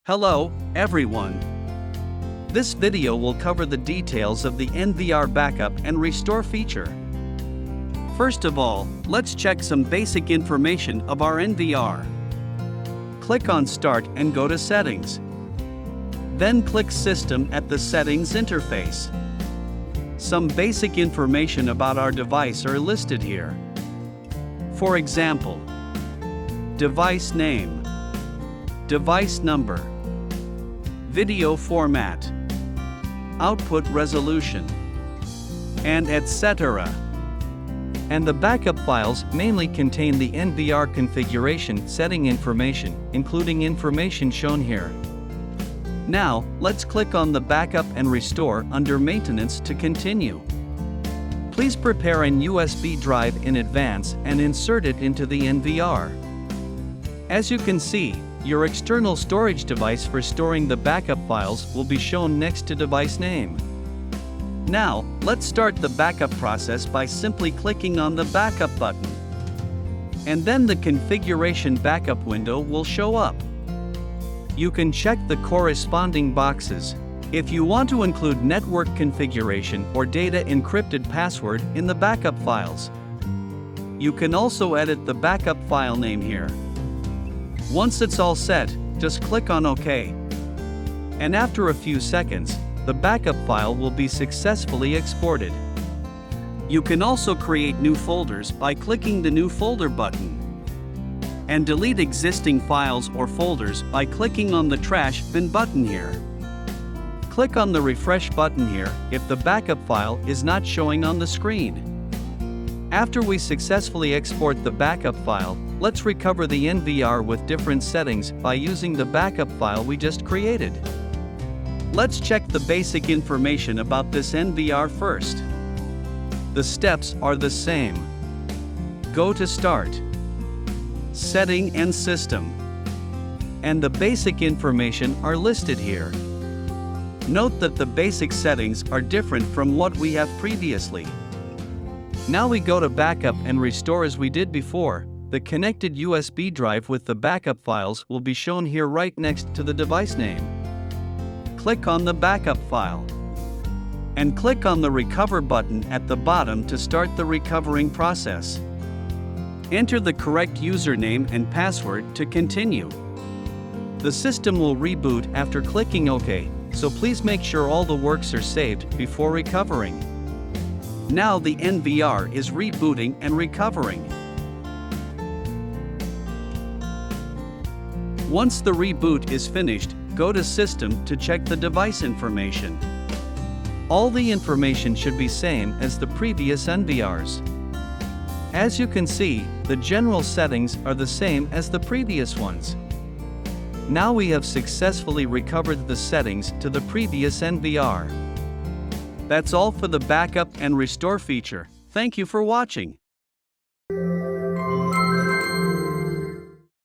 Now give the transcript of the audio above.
Hello, everyone. This video will cover the details of the NVR backup and restore feature. First of all, let's check some basic information of our NVR. Click on Start and go to Settings. Then click System at the Settings interface. Some basic information about our device are listed here. For example, device name, device number, video format, output resolution, and etc. And the backup files mainly contain the NVR configuration setting information, including information shown here. Now, let's click on the Backup and Restore under Maintenance to continue. Please prepare an USB drive in advance and insert it into the NVR. As you can see, your external storage device for storing the backup files will be shown next to device name. Now, let's start the backup process by simply clicking on the Backup button. And then the Configuration Backup window will show up. You can check the corresponding boxes if you want to include network configuration or data encrypted password in the backup files. You can also edit the backup file name here. Once it's all set, just click on OK. And after a few seconds, the backup file will be successfully exported. You can also create new folders by clicking the New Folder button. And delete existing files or folders by clicking on the Trash Bin button here. Click on the Refresh button here if the backup file is not showing on the screen. After we successfully export the backup file, let's recover the NVR with different settings by using the backup file we just created. Let's check the basic information about this NVR first. The steps are the same. Go to Start, Setting and System. And the basic information are listed here. Note that the basic settings are different from what we have previously. Now we go to Backup and Restore as we did before. The connected USB drive with the backup files will be shown here right next to the device name. Click on the backup file. And click on the Recover button at the bottom to start the recovering process. Enter the correct username and password to continue. The system will reboot after clicking OK, so please make sure all the works are saved before recovering. Now the NVR is rebooting and recovering. Once the reboot is finished, go to System to check the device information. All the information should be same as the previous NVRs. As you can see, the general settings are the same as the previous ones. Now we have successfully recovered the settings to the previous NVR. That's all for the backup and restore feature. Thank you for watching.